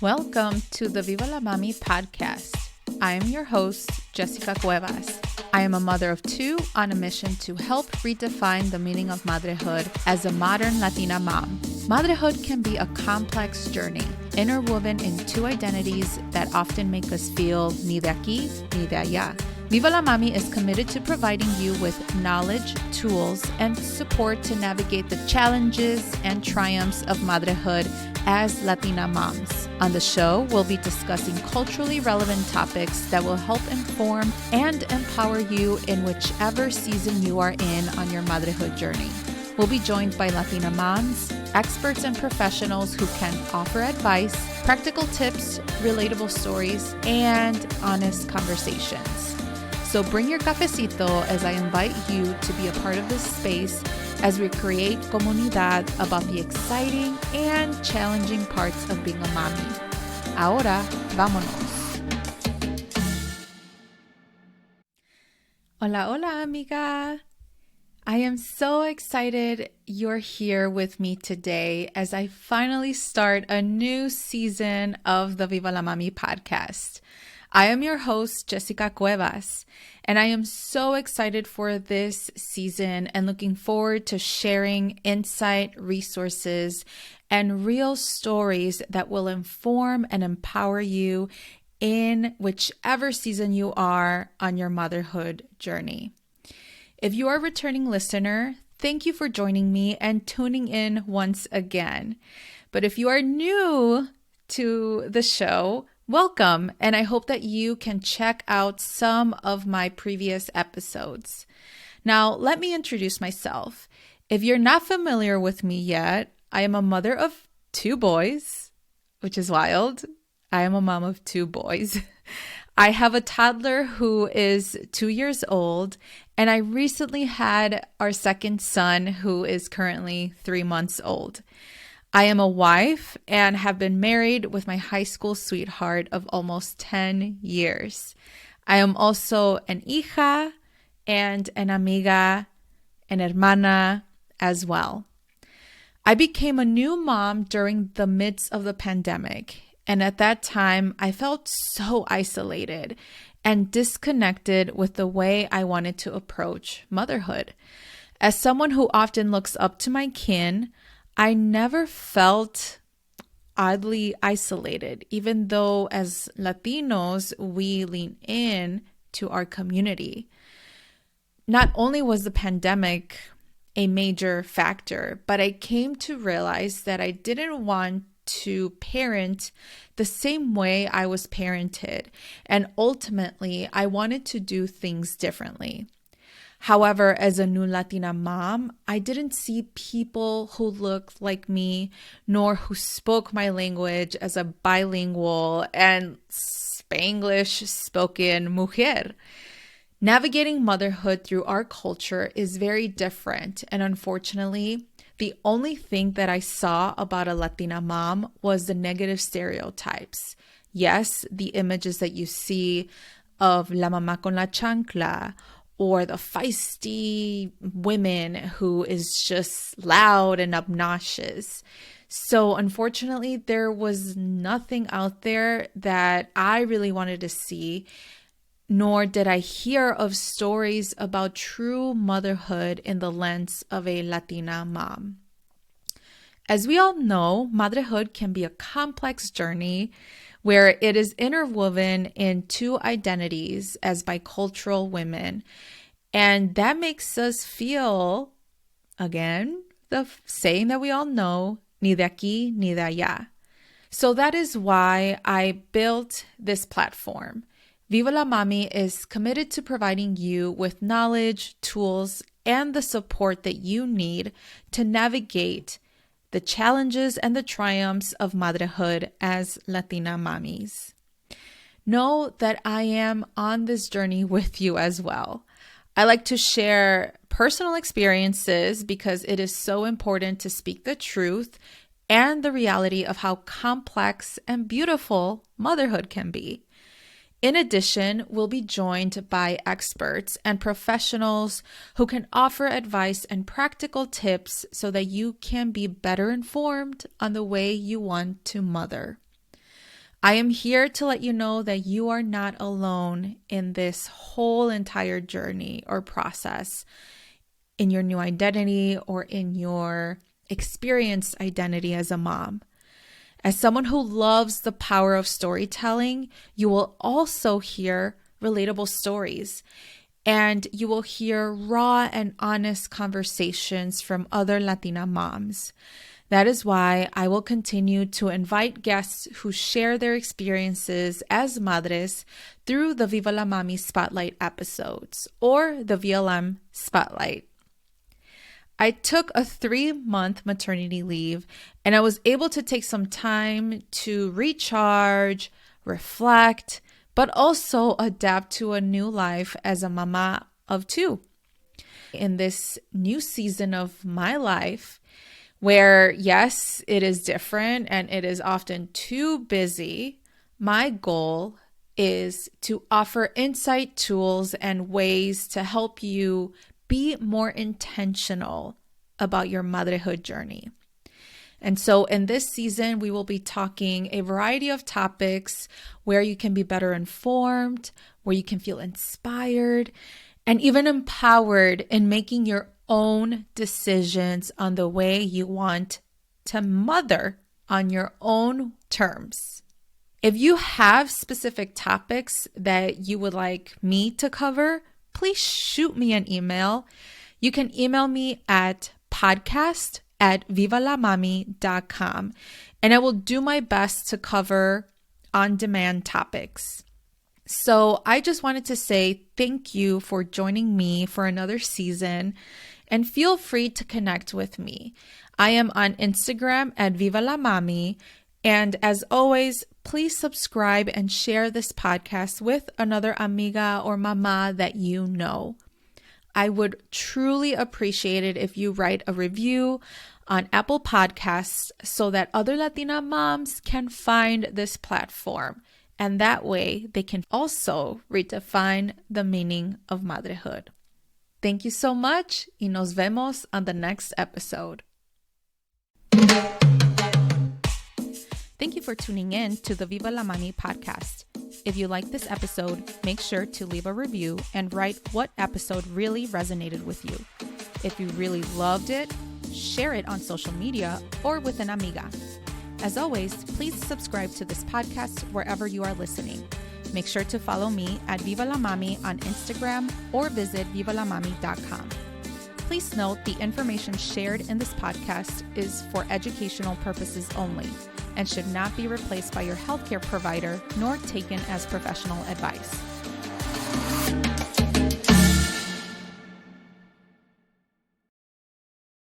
Welcome to the Viva la Mami podcast. I am your host, Jessica Cuevas. I am a mother of two on a mission to help redefine the meaning of motherhood as a modern Latina mom. Motherhood can be a complex journey, interwoven in two identities that often make us feel ni de aquí ni de allá. Viva la Mami is committed to providing you with knowledge, tools, and support to navigate the challenges and triumphs of motherhood as Latina moms. On the show, we'll be discussing culturally relevant topics that will help inform and empower you in whichever season you are in on your motherhood journey. We'll be joined by Latina moms, experts and professionals who can offer advice, practical tips, relatable stories, and honest conversations. So bring your cafecito as I invite you to be a part of this space as we create comunidad about the exciting and challenging parts of being a mami. Ahora, vámonos. Hola, hola, amiga. I am so excited you're here with me today as I finally start a new season of the Viva la Mami podcast. I am your host, Jessica Cuevas, and I am so excited for this season and looking forward to sharing insight, resources, and real stories that will inform and empower you in whichever season you are on your motherhood journey. If you are a returning listener, thank you for joining me and tuning in once again. But if you are new to the show, welcome, and I hope that you can check out some of my previous episodes. Now, let me introduce myself. If you're not familiar with me yet, I am a mother of two boys, which is wild. I am a mom of two boys. I have a toddler who is 2 years old, and I recently had our second son who is currently 3 months old. I am a wife and have been married with my high school sweetheart of almost 10 years. I am also an hija and an amiga, an hermana as well. I became a new mom during the midst of the pandemic, and at that time, I felt so isolated and disconnected with the way I wanted to approach motherhood. As someone who often looks up to my kin, I never felt oddly isolated, even though as Latinos, we lean in to our community. Not only was the pandemic a major factor, but I came to realize that I didn't want to parent the same way I was parented, and ultimately, I wanted to do things differently. However, as a new Latina mom, I didn't see people who looked like me, nor who spoke my language as a bilingual and Spanglish spoken mujer. Navigating motherhood through our culture is very different, and unfortunately, the only thing that I saw about a Latina mom was the negative stereotypes. Yes, the images that you see of la mamá con la chancla, or the feisty women who is just loud and obnoxious. So unfortunately, there was nothing out there that I really wanted to see, nor did I hear of stories about true motherhood in the lens of a Latina mom. As we all know, motherhood can be a complex journey where it is interwoven in two identities as bicultural women. And that makes us feel, again, the saying that we all know, ni de aquí ni de allá. So that is why I built this platform. Viva la Mami is committed to providing you with knowledge, tools, and the support that you need to navigate the challenges and the triumphs of motherhood as Latina mommies. Know that I am on this journey with you as well. I like to share personal experiences because it is so important to speak the truth and the reality of how complex and beautiful motherhood can be. In addition, we'll be joined by experts and professionals who can offer advice and practical tips so that you can be better informed on the way you want to mother. I am here to let you know that you are not alone in this whole entire journey or process, in your new identity or in your experienced identity as a mom. As someone who loves the power of storytelling, you will also hear relatable stories, and you will hear raw and honest conversations from other Latina moms. That is why I will continue to invite guests who share their experiences as madres through the Viva la Mami Spotlight episodes or the VLM Spotlight. I took a 3-month maternity leave, and I was able to take some time to recharge, reflect, but also adapt to a new life as a mama of 2. In this new season of my life, where yes, it is different and it is often too busy, my goal is to offer insight, tools, and ways to help you be more intentional about your motherhood journey. And so in this season, we will be talking a variety of topics where you can be better informed, where you can feel inspired, and even empowered in making your own decisions on the way you want to mother on your own terms. If you have specific topics that you would like me to cover, please shoot me an email. You can email me at podcast@vivalamami.com, and I will do my best to cover on-demand topics. So I just wanted to say thank you for joining me for another season, and feel free to connect with me. I am on Instagram at Viva la Mami, and as always, please subscribe and share this podcast with another amiga or mamá that you know. I would truly appreciate it if you write a review on Apple Podcasts so that other Latina moms can find this platform. And that way they can also redefine the meaning of motherhood. Thank you so much, y nos vemos on the next episode. Thank you for tuning in to the Viva la Mami podcast. If you like this episode, make sure to leave a review and write what episode really resonated with you. If you really loved it, share it on social media or with an amiga. As always, please subscribe to this podcast wherever you are listening. Make sure to follow me at Viva la Mami on Instagram or visit vivalamami.com. Please note the information shared in this podcast is for educational purposes only and should not be replaced by your healthcare provider nor taken as professional advice.